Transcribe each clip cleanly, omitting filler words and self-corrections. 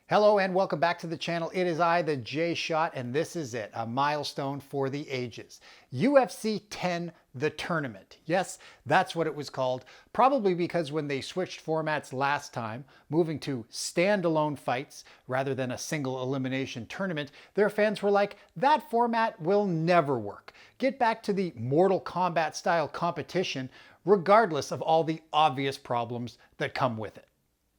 Hello and welcome back to the channel. It is I, the J Shot, and this is it, a milestone for the ages. UFC 10, the tournament. Yes, that's what it was called, probably because when they switched formats last time, moving to standalone fights rather than a single elimination tournament, their fans were like, that format will never work. Get back to the Mortal Kombat style competition, regardless of all the obvious problems that come with it.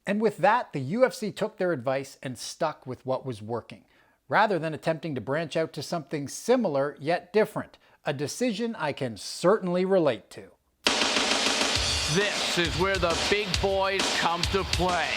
And with that, the UFC took their advice and stuck with what was working, rather than attempting to branch out to something similar yet different, a decision I can certainly relate to. This is where the big boys come to play.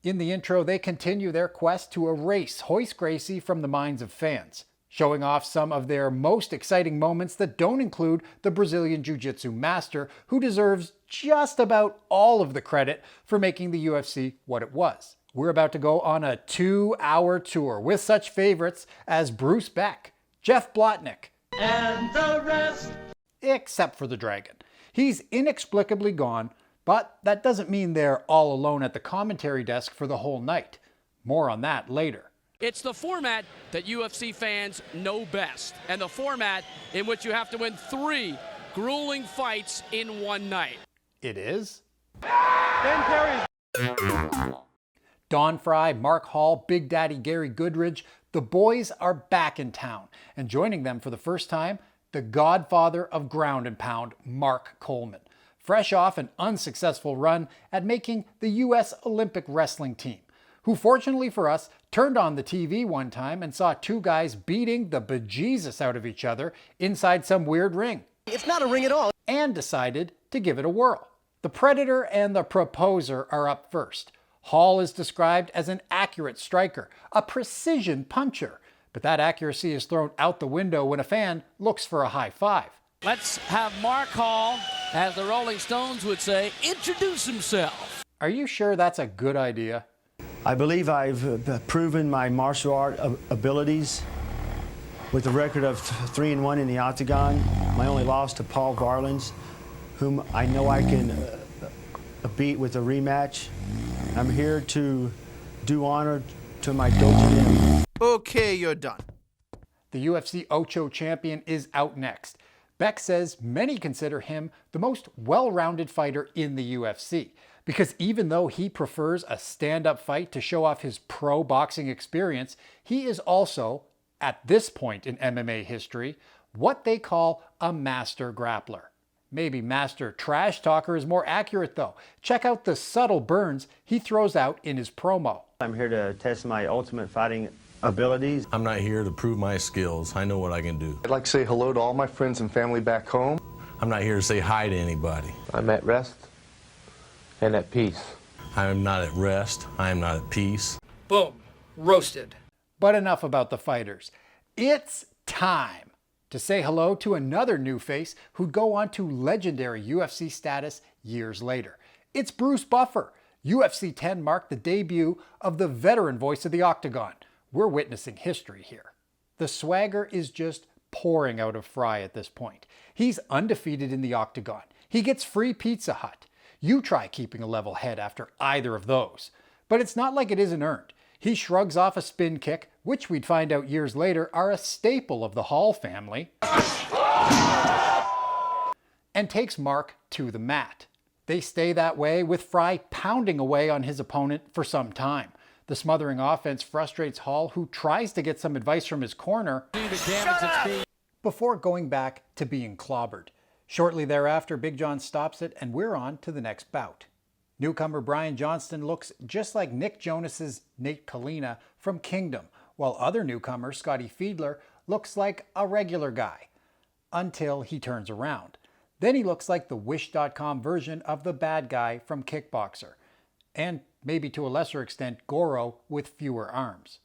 In the intro, they continue their quest to erase Royce Gracie from the minds of fans, showing off some of their most exciting moments that don't include the Brazilian Jiu-Jitsu master, who deserves just about all of the credit for making the UFC what it was. We're about to go on a 2-hour tour with such favorites as Bruce Beck, Jeff Blotnick, and the rest. Except for the Dragon. He's inexplicably gone, but that doesn't mean they're all alone at the commentary desk for the whole night. More on that later. It's the format that UFC fans know best, and the format in which you have to win 3 grueling fights in one night. It is? Ben Don Frye, Mark Hall, Big Daddy Gary Goodridge, the boys are back in town, and joining them for the first time, the godfather of ground and pound, Mark Coleman, fresh off an unsuccessful run at making the US Olympic wrestling team, who fortunately for us turned on the TV one time and saw 2 guys beating the bejesus out of each other inside some weird ring. It's not a ring at all. And decided to give it a whirl. The Predator and the Proposer are up first. Hall is described as an accurate striker, a precision puncher, but that accuracy is thrown out the window when a fan looks for a high five. Let's have Mark Hall, as the Rolling Stones would say, introduce himself. Are you sure that's a good idea? I believe I've proven my martial art abilities with a record of 3-1 in the octagon. My only loss to Paul Garland, whom I know I can beat with a rematch. I'm here to do honor to my doji. Okay, you're done. The UFC Ocho champion is out next. Beck says many consider him the most well-rounded fighter in the UFC, because even though he prefers a stand-up fight to show off his pro boxing experience, he is also, at this point in MMA history, what they call a master grappler. Maybe master trash talker is more accurate though. Check out the subtle burns he throws out in his promo. I'm here to test my ultimate fighting abilities. I'm not here to prove my skills. I know what I can do. I'd like to say hello to all my friends and family back home. I'm not here to say hi to anybody. I'm at rest and at peace. I am not at rest. I am not at peace. Boom. Roasted. But enough about the fighters. It's time to say hello to another new face who'd go on to legendary UFC status years later. It's Bruce Buffer. UFC 10 marked the debut of the veteran voice of the Octagon. We're witnessing history here. The swagger is just pouring out of Frye at this point. He's undefeated in the Octagon. He gets free Pizza Hut. You try keeping a level head after either of those. But it's not like it isn't earned. He shrugs off a spin kick, which we'd find out years later are a staple of the Hall family, and takes Mark to the mat. They stay that way, with Frye pounding away on his opponent for some time. The smothering offense frustrates Hall, who tries to get some advice from his corner before going back to being clobbered. Shortly thereafter, Big John stops it, and we're on to the next bout. Newcomer Brian Johnston looks just like Nick Jonas's Nate Kalina from Kingdom, while other newcomer Scotty Fiedler looks like a regular guy, until he turns around. Then he looks like the Wish.com version of the bad guy from Kickboxer, and maybe to a lesser extent Goro with fewer arms.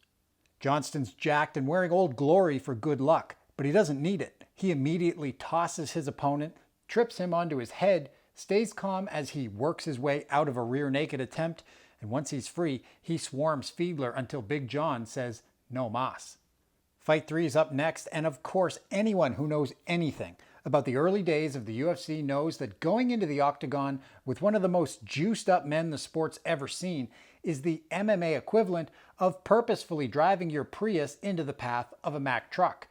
Johnston's jacked and wearing Old Glory for good luck, but he doesn't need it. He immediately tosses his opponent, trips him onto his head, stays calm as he works his way out of a rear naked attempt, and once he's free, he swarms Fiedler until Big John says no mas. Fight 3 is up next, and of course anyone who knows anything about the early days of the UFC knows that going into the octagon with one of the most juiced up men the sport's ever seen is the MMA equivalent of purposefully driving your Prius into the path of a Mack truck.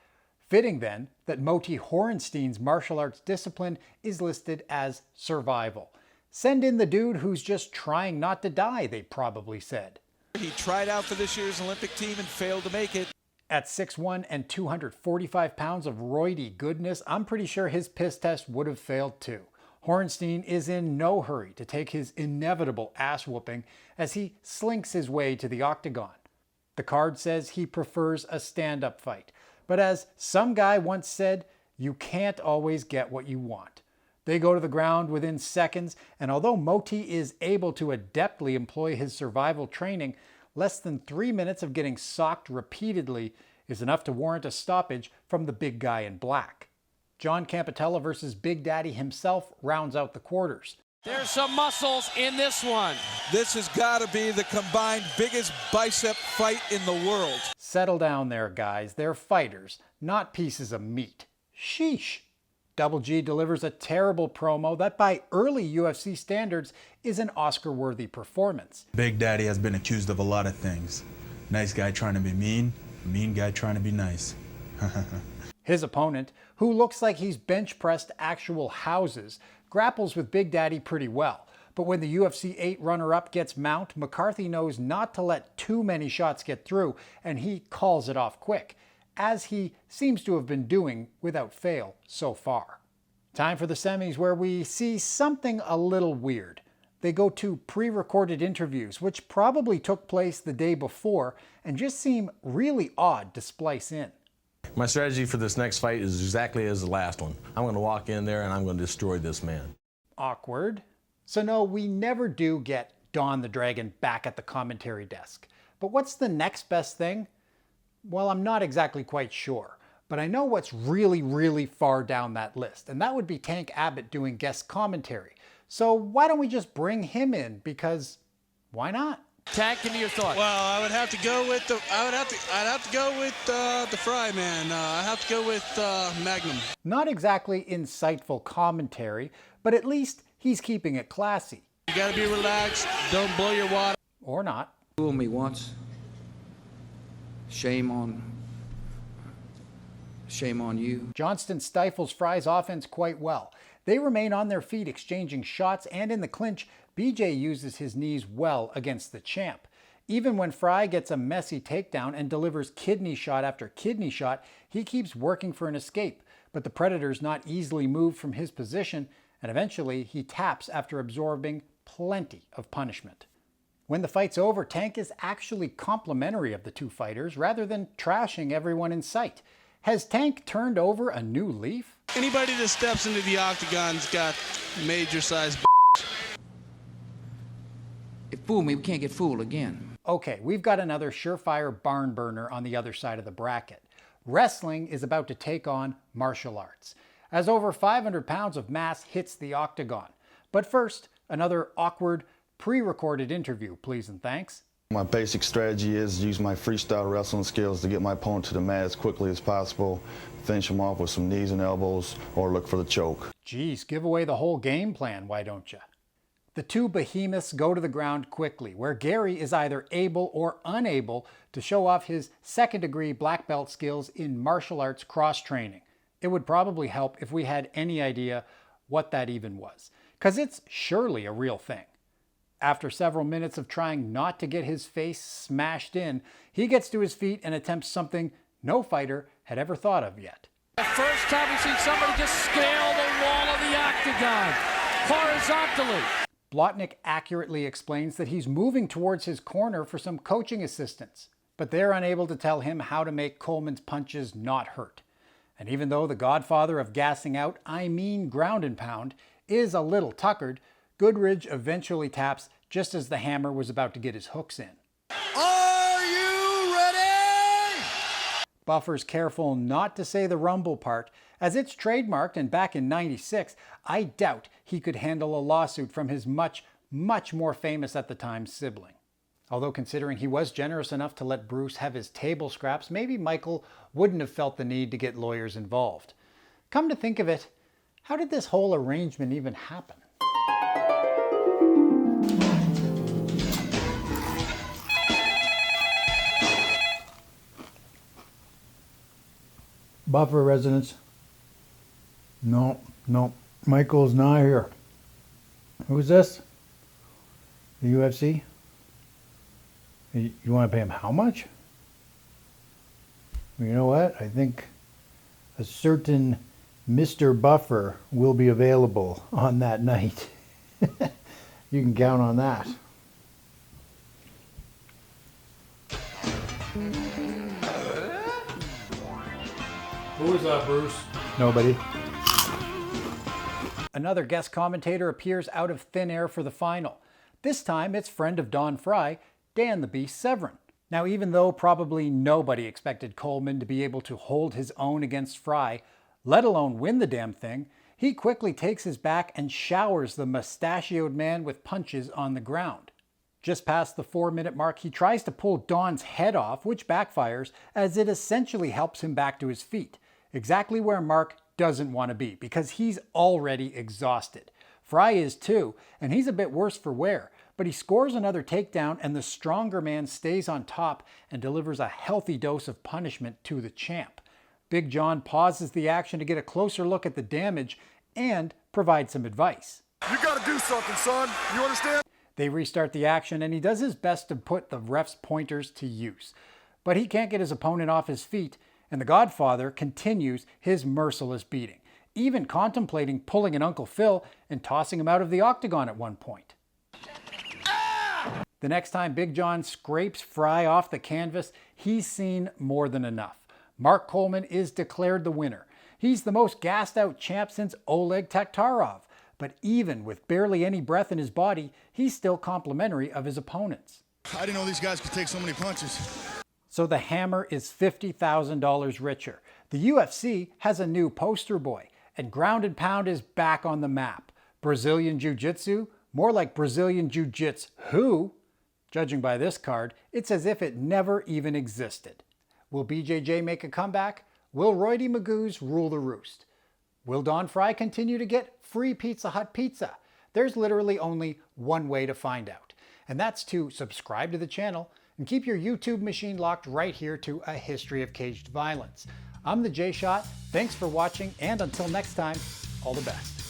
Fitting then that Moti Hornstein's martial arts discipline is listed as survival. Send in the dude who's just trying not to die, they probably said. He tried out for this year's Olympic team and failed to make it. At 6'1" and 245 pounds of roidy goodness, I'm pretty sure his piss test would have failed too. Hornstein is in no hurry to take his inevitable ass whooping as he slinks his way to the octagon. The card says he prefers a stand-up fight, but as some guy once said, you can't always get what you want. They go to the ground within seconds, and although Moti is able to adeptly employ his survival training, less than 3 minutes of getting socked repeatedly is enough to warrant a stoppage from the big guy in black. John Campatella versus Big Daddy himself rounds out the quarters. There's some muscles in this one. This has got to be the combined biggest bicep fight in the world. Settle down there, guys. They're fighters, not pieces of meat. Sheesh. Double G delivers a terrible promo that by early UFC standards is an Oscar-worthy performance. Big Daddy has been accused of a lot of things. Nice guy trying to be mean guy trying to be nice. His opponent, who looks like he's bench-pressed actual houses, grapples with Big Daddy pretty well. But when the UFC 8 runner-up gets mount, McCarthy knows not to let too many shots get through, and he calls it off quick, as he seems to have been doing without fail so far. Time for the semis, where we see something a little weird. They go to pre-recorded interviews, which probably took place the day before, and just seem really odd to splice in. My strategy for this next fight is exactly as the last one. I'm going to walk in there and I'm going to destroy this man. Awkward. So no, we never do get Don the Dragon back at the commentary desk. But what's the next best thing? Well, I'm not exactly quite sure. But I know what's really, really far down that list, and that would be Tank Abbott doing guest commentary. So why don't we just bring him in? Because why not? Tank, give me your thought. Well, I would have to go with the I'd have to go with the Frye man. I have to go with Magnum. Not exactly insightful commentary, but at least he's keeping it classy. You got to be relaxed. Don't blow your wad. Or not. Fool me once. Shame on you. Johnston stifles Frye's offense quite well. They remain on their feet exchanging shots, and in the clinch, BJ uses his knees well against the champ. Even when Frye gets a messy takedown and delivers kidney shot after kidney shot, he keeps working for an escape, but the Predator's not easily moved from his position, and eventually he taps after absorbing plenty of punishment. When the fight's over, Tank is actually complimentary of the two fighters rather than trashing everyone in sight. Has Tank turned over a new leaf? Anybody that steps into the octagon's got major size. If fool me, we can't get fooled again. Okay, we've got another surefire barn burner on the other side of the bracket. Wrestling is about to take on martial arts, as over 500 pounds of mass hits the octagon. But first, another awkward, pre-recorded interview, please and thanks. My basic strategy is use my freestyle wrestling skills to get my opponent to the mat as quickly as possible, finish him off with some knees and elbows, or look for the choke. Geez, give away the whole game plan, why don't you? The two behemoths go to the ground quickly, where Gary is either able or unable to show off his second-degree black belt skills in martial arts cross-training. It would probably help if we had any idea what that even was, because it's surely a real thing. After several minutes of trying not to get his face smashed in, he gets to his feet and attempts something no fighter had ever thought of yet. The first time we've seen somebody just scale the wall of the octagon horizontally. Blotnick accurately explains that he's moving towards his corner for some coaching assistance, but they're unable to tell him how to make Coleman's punches not hurt. And even though the godfather of gassing out, I mean ground and pound, is a little tuckered, Goodridge eventually taps just as the hammer was about to get his hooks in. Are you ready? Buffer's careful not to say the rumble part, as it's trademarked, and back in '96, I doubt he could handle a lawsuit from his much more famous at the time sibling. Although considering he was generous enough to let Bruce have his table scraps, maybe Michael wouldn't have felt the need to get lawyers involved. Come to think of it, How did this whole arrangement even happen? Buffer residence. No, Michael's not here. Who's this? The UFC? You want to pay him how much? Well, you know what? I think a certain Mr. Buffer will be available on that night. You can count on that. Who is that, Bruce? Nobody. Another guest commentator appears out of thin air for the final. This time it's friend of Don Frye, Dan the Beast Severin. Now, even though probably nobody expected Coleman to be able to hold his own against Frye, let alone win the damn thing, he quickly takes his back and showers the mustachioed man with punches on the ground. Just past the 4-minute mark, he tries to pull Don's head off, which backfires, as it essentially helps him back to his feet. Exactly where Mark doesn't want to be, because he's already exhausted. Frye is too, and he's a bit worse for wear, but he scores another takedown and the stronger man stays on top and delivers a healthy dose of punishment to the champ. Big John pauses the action to get a closer look at the damage and provide some advice. You gotta do something, son. You understand? They restart the action and he does his best to put the ref's pointers to use. But he can't get his opponent off his feet, and the Godfather continues his merciless beating, even contemplating pulling an Uncle Phil and tossing him out of the octagon at one point. The next time Big John scrapes Frye off the canvas, he's seen more than enough. Mark Coleman is declared the winner. He's the most gassed out champ since Oleg Taktarov, but even with barely any breath in his body, he's still complimentary of his opponents. I didn't know these guys could take so many punches. So the Hammer is $50,000 richer. The UFC has a new poster boy, and Ground and Pound is back on the map. Brazilian Jiu-Jitsu? More like Brazilian Jiu-Jitsu. Judging by this card, it's as if it never even existed. Will BJJ make a comeback? Will Roydy Magoos rule the roost? Will Don Frye continue to get free Pizza Hut pizza? There's literally only one way to find out, and that's to subscribe to the channel and keep your YouTube machine locked right here to A History of Caged Violence. I'm the J-Shot. Thanks for watching, and until next time, all the best.